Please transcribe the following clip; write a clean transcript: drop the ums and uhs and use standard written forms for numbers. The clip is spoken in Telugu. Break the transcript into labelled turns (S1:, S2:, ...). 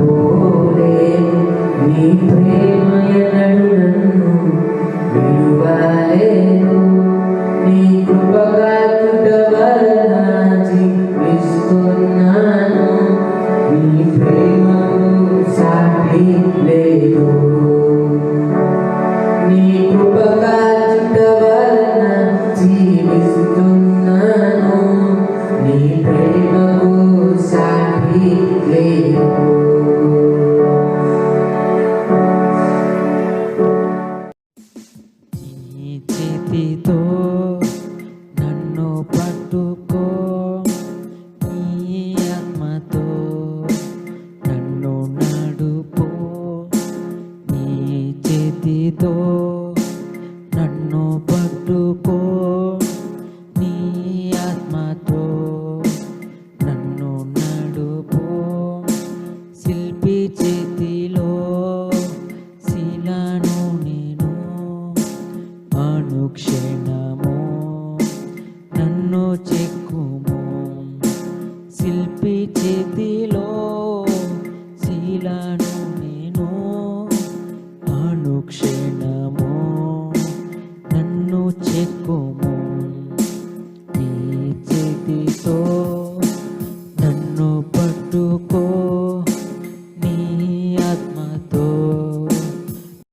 S1: నశించిపోలేను, నీ ప్రేమ ఎన్నడు నన్ను విడువలేదు. నీ కృపగా వలన జీవిస్తున్నాను, నీ ప్రేమకు సాటి లేదు. నీ కృపగా వలన జీవిస్తున్నాను, నీ ప్రేమకు సాటి లేదు.
S2: నీ చేతితో నన్ను పట్టుకో, నీ ఆత్మతో నన్ను నడుపు. నీ చేతితో నన్ను పట్టుకో, నీ ఆత్మతో నన్ను నడుపు. శిల్పి చేతిలో శిలను నేను, అనుక్షణము నన్ను చెక్కుము. శిల్పి చేతి